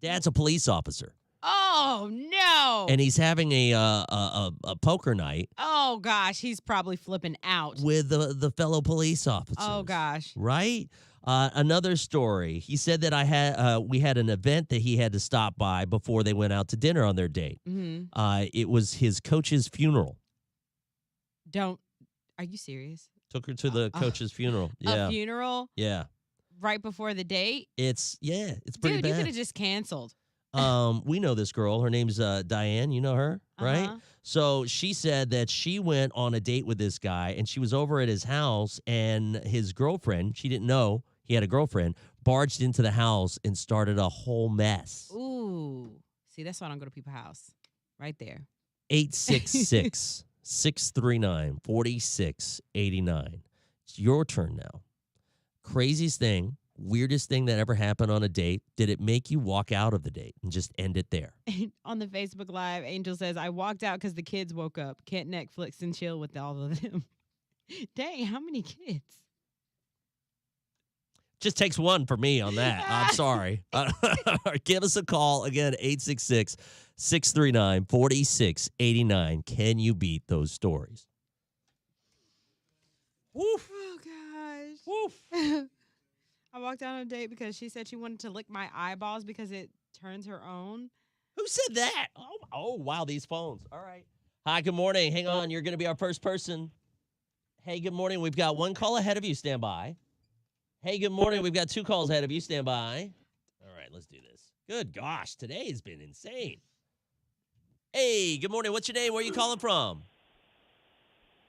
Dad's a police officer. Oh no. And he's having a poker night Oh gosh, he's probably flipping out. with the fellow police officers. Oh gosh. Right? Another story. He said that we had an event that he had to stop by before they went out to dinner on their date. Mhm. It was his coach's funeral. Are you serious? Took her to the coach's funeral. Yeah. A funeral Yeah. right before the date? It's pretty Dude, you could bad. have just canceled. We know this girl. Her name's Diane. You know her, right? Uh-huh. So she said that she went on a date with this guy, and she was over at his house, and his girlfriend, she didn't know he had a girlfriend, barged into the house and started a whole mess. Ooh. See, that's why I don't go to people's house. Right there. 866 639 4689. It's your turn now. Craziest thing, weirdest thing that ever happened on a date. Did it make you walk out of the date and just end it there? On the Facebook Live, Angel says, I walked out because the kids woke up. Can't Netflix and chill with all of them. Dang, how many kids? Just takes one for me on that. I'm sorry. Give us a call. Again, 866 639 4689. Can you beat those stories? Woof. Oh, gosh. Woof. I walked out on a date because she said she wanted to lick my eyeballs because it turns her on. Who said that? Oh, wow, these phones. All right. Hi, good morning. Hang on. You're going to be our first person. Hey, good morning. We've got one call ahead of you. Stand by. Hey, good morning. We've got 2 calls ahead of you. Stand by. All right, let's do this. Good gosh, today has been insane. Hey, good morning. What's your name? Where are you calling from?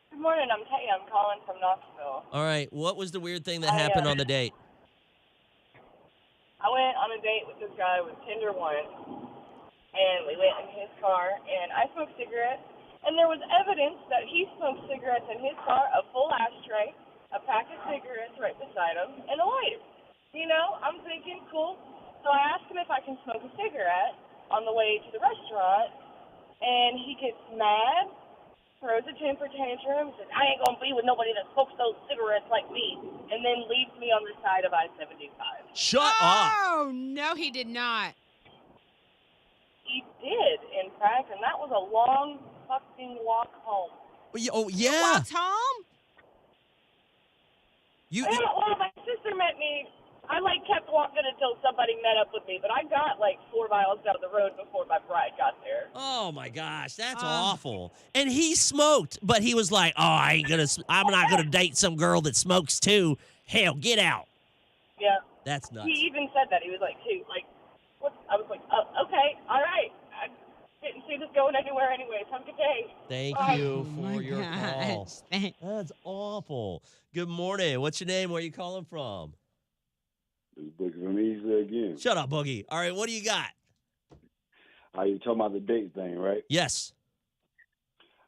Good morning. I'm Tay. I'm calling from Knoxville. All right, what was the weird thing that happened on the date? I went on a date with this guy with Tinder once, and we went in his car, and I smoked cigarettes, and there was evidence that he smoked cigarettes in his car, a full ashtray, a pack of cigarettes right beside him, and a lighter. You know, I'm thinking, cool. So I asked him if I can smoke a cigarette on the way to the restaurant, and he gets mad, throws a temper tantrum, says, I ain't going to be with nobody that smokes those cigarettes like me, and then leaves me on the side of I-75. Shut up. Oh, no, he did not. He did, in fact, and that was a long fucking walk home. Oh, yeah. You walked home? Well, my sister met me. I, kept walking until somebody met up with me, but I got, 4 miles down the road before my bride got there. Oh, my gosh. That's awful. And he smoked, but he was like, I'm not going to date some girl that smokes too. Hell, get out. Yeah. That's nuts. He even said that. He was like, too, what? I was like, oh, okay, all right. I didn't see this going anywhere anyways. Have a good day. Thank Bye. you Oh, for your call. gosh. That's awful. Good morning. What's your name? Where are you calling from? It's Boogie from Easy again. Shut up, Boogie. All right, what do you got? You talking about the date thing, right? Yes.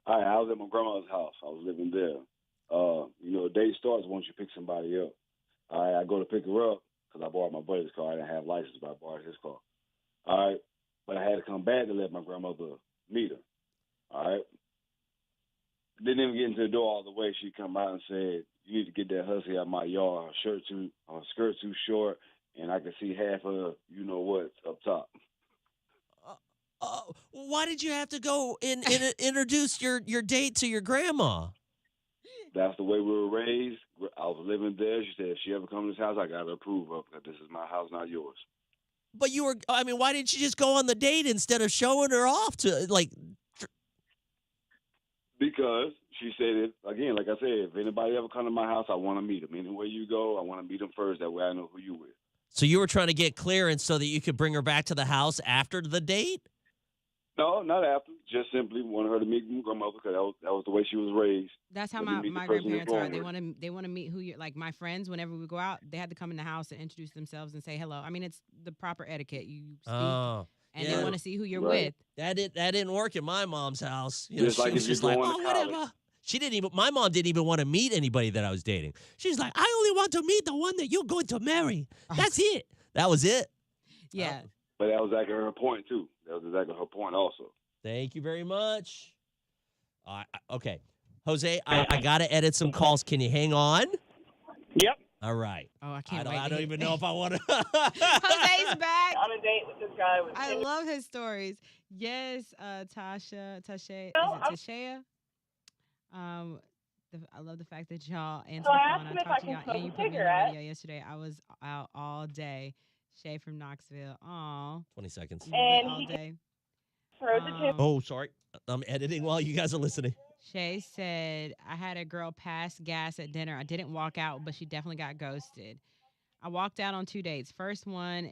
All right, I was at my grandma's house. I was living there. A date starts once you pick somebody up. All right, I go to pick her up because I borrowed my buddy's car. I didn't have a license, but I borrowed his car. All right, but I had to come back to let my grandmother meet her. All right. Didn't even get into the door all the way. She come out and said, you need to get that hussy out of my yard. Her skirt too short, and I can see half of her, you know what, up top. Why did you have to go and introduce your date to your grandma? That's the way we were raised. I was living there. She said, if she ever comes to this house, I got to approve of her. This is my house, not yours. But why didn't you just go on the date instead of showing her off to, Because she said it, again, like I said, if anybody ever come to my house, I want to meet them. Anywhere you go, I want to meet them first. That way I know who you with. So you were trying to get clearance so that you could bring her back to the house after the date? No, not after. Just simply wanted her to meet my grandmother because that was the way she was raised. That's how Let me meet my the person grandparents you're are. going They want to meet who you're my friends. Whenever we go out, they had to come in the house and introduce themselves and say hello. I mean, it's the proper etiquette. You speak, and they want to see who you're with. That didn't work in my mom's house. Just she like was if you just go like, on to college. whatever. My mom didn't even want to meet anybody that I was dating. She's like, I only want to meet the one that you're going to marry. That's it. That was it. Yeah. But that was exactly her point too. That was exactly her point also. Thank you very much. Okay. Jose, I got to edit some calls. Can you hang on? Yep. All right. Oh, I can't wait. I don't even know if I want to. Jose's back. On a date with this guy with I Tinder. love his stories. Yes, Tasha, Tasha, No, is it Tashea? I love the fact that y'all answered So the I phone. asked him I if talked I to y'all, can smoke and you a put me on the cigarette. radio yesterday. I was out all day. Shay from Knoxville. Aw. 20 seconds. And all he day. throws it to Oh, sorry. I'm editing while you guys are listening. Shay said, I had a girl pass gas at dinner. I didn't walk out, but she definitely got ghosted. I walked out on 2 dates. First one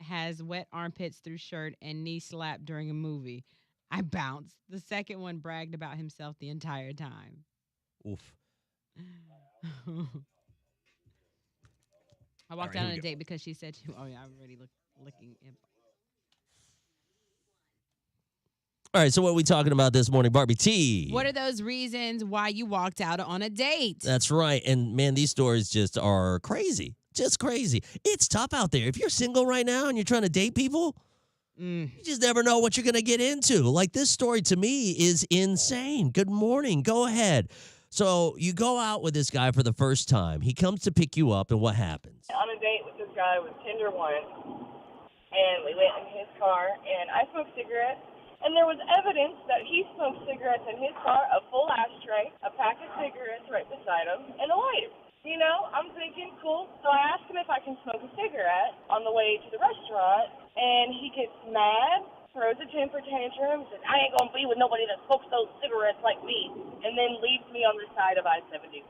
has wet armpits through shirt and knee slap during a movie. I bounced. The second one bragged about himself the entire time. Oof. I walked right, out here on we a go. date because she said, oh, yeah, I'm already looking. All right, so what are we talking about this morning, Barbie T? What are those reasons why you walked out on a date? That's right. And man, these stories just are crazy. Just crazy. It's tough out there. If you're single right now and you're trying to date people, you just never know what you're going to get into. Like this story to me is insane. Good morning. Go ahead. So you go out with this guy for the first time. He comes to pick you up, and what happens? on a date with this guy with Tinder once, and we went in his car, and I smoked cigarettes, and there was evidence that he smoked cigarettes in his car, a full ashtray, a pack of cigarettes right beside him, and a lighter. You know, I'm thinking, cool. So I asked him if I can smoke a cigarette on the way to the restaurant, and he gets mad, throws a temper tantrum, says, I ain't going to be with nobody that smokes those cigarettes like me, and then leaves me on the side of I-75.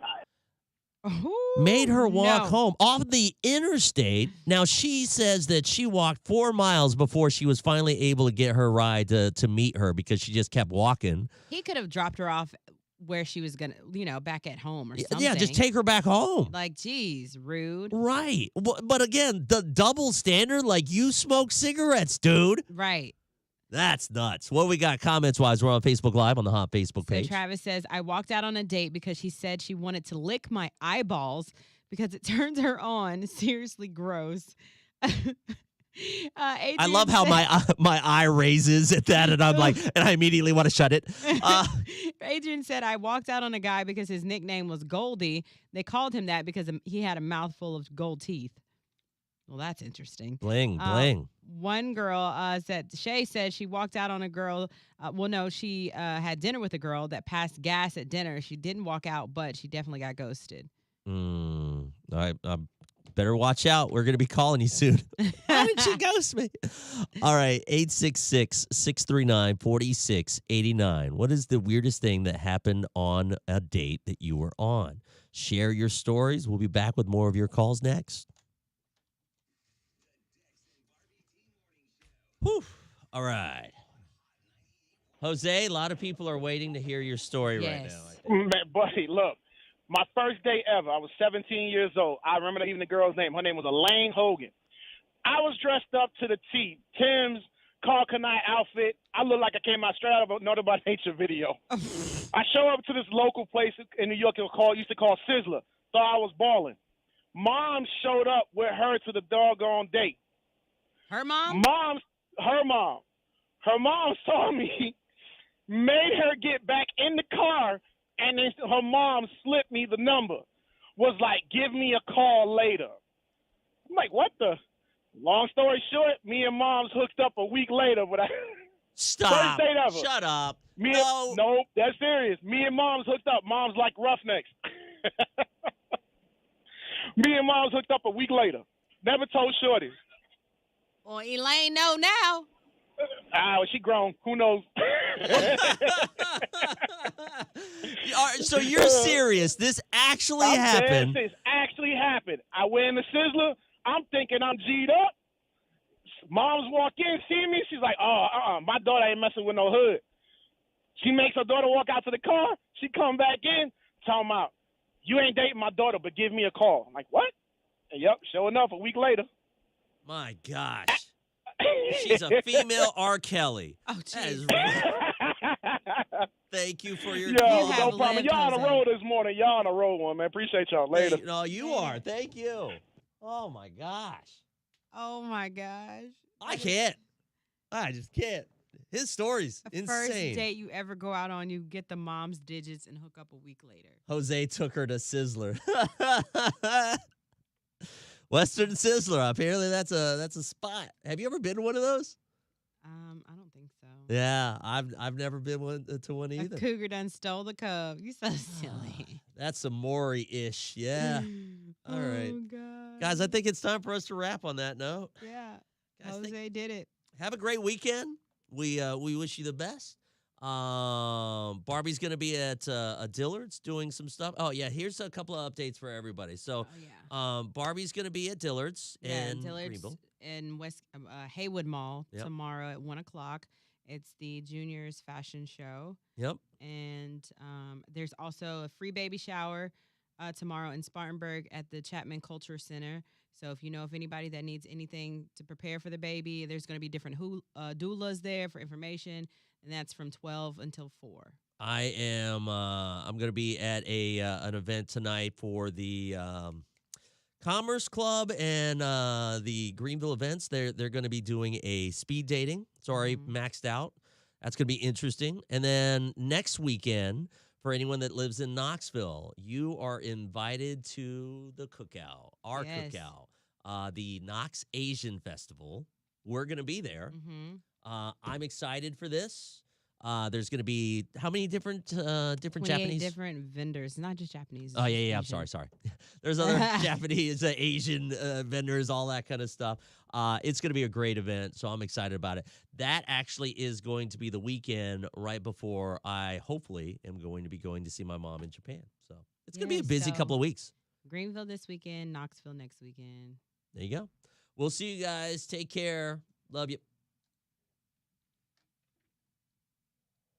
Made her walk no. home off the interstate. Now, she says that she walked 4 miles before she was finally able to get her ride to meet her because she just kept walking. He could have dropped her off where she was going to, back at home or something. Yeah, just take her back home. Like, geez, rude. Right. But again, the double standard, like you smoke cigarettes, dude. Right. That's nuts. What we got comments-wise? We're on Facebook Live on the Hot Facebook So page. Travis says, I walked out on a date because she said she wanted to lick my eyeballs because it turns her on. Seriously gross. I love how my eye raises at that, and I'm like, and I immediately want to shut it. Adrian said, I walked out on a guy because his nickname was Goldie. They called him that because he had a mouthful of gold teeth. Well, that's interesting. Bling, bling. One girl Shay said she walked out on a girl. She had dinner with a girl that passed gas at dinner. She didn't walk out, but she definitely got ghosted. I better watch out. We're going to be calling you soon. Why did you ghost me? All right, 866-639-4689. What is the weirdest thing that happened on a date that you were on? Share your stories. We'll be back with more of your calls next. Whew. All right. Jose, a lot of people are waiting to hear your story right now. Man, buddy, look. My first day ever, I was 17 years old. I remember even the girl's name. Her name was Elaine Hogan. I was dressed up to the T. Tim's, Carl Kanai outfit. I looked like I came out straight out of a Noted by Nature video. I show up to this local place in New York used to call Sizzler. Thought I was balling. Mom showed up with her to the doggone date. Her mom? Her mom. Her mom saw me, made her get back in the car, and then her mom slipped me the number. Was like, give me a call later. I'm like, what the? Long story short, me and Mom's hooked up a week later. But Stop. First date ever. Shut up. Nope, that's serious. Me and Mom's hooked up. Mom's like roughnecks. Me and Mom's hooked up a week later. Never told Shorty. Well, Elaine know now. She grown. Who knows? So you're serious? This actually happened? This actually happened. I went in the Sizzler. I'm thinking I'm G'd up. Moms walk in, see me. She's like, my daughter ain't messing with no hood. She makes her daughter walk out to the car. She come back in, talking about, you ain't dating my daughter, but give me a call. I'm like, what? And yep, sure enough, a week later. My gosh. She's a female R. Kelly. Oh, geez. Thank you for your Yo, call. no problem. Y'all on the road this morning. Y'all on the road one, man. Appreciate y'all. Later. No, you are. Thank you. Oh, my gosh. Oh, my gosh. I can't. I just can't. His story's The insane. first date you ever go out on, you get the mom's digits and hook up a week later. Jose took her to Sizzler. Western Sizzler. Apparently that's a spot. Have you ever been to one of those? I don't think so. Yeah, I've never been to one A either. cougar done stole the cub. You so silly. That's some Maury-ish. Yeah. All right. Oh, God. Guys, I think it's time for us to wrap on that note. Yeah. Guys, Jose did it. Have a great weekend. We wish you the best. Barbie's gonna be at Dillard's doing some stuff. Oh yeah, here's a couple of updates for everybody. So, Barbie's gonna be at Dillard's in Dillard's Greenville. in West Haywood Mall Yep. tomorrow at 1:00. It's the juniors fashion show. Yep. And there's also a free baby shower tomorrow in Spartanburg at the Chapman Culture Center. So if you know of anybody that needs anything to prepare for the baby, there's going to be different doulas there for information, and that's from 12 until 4. I'm going to be at an event tonight for the Commerce Club and the Greenville events. They're going to be doing a speed dating. It's already maxed out. That's going to be interesting. And then next weekend, for anyone that lives in Knoxville, you are invited to the cookout, our Yes. cookout, the Knox Asian Festival. We're going to be there. I'm excited for this. There's going to be how many different 28 Japanese? different vendors, not just Japanese. Oh, yeah, Asian. I'm sorry. There's other Japanese, Asian vendors, all that kind of stuff. It's going to be a great event, so I'm excited about it. That actually is going to be the weekend right before I hopefully am going to be going to see my mom in Japan. So it's going to be a busy couple of weeks. Greenville this weekend, Knoxville next weekend. There you go. We'll see you guys. Take care. Love you.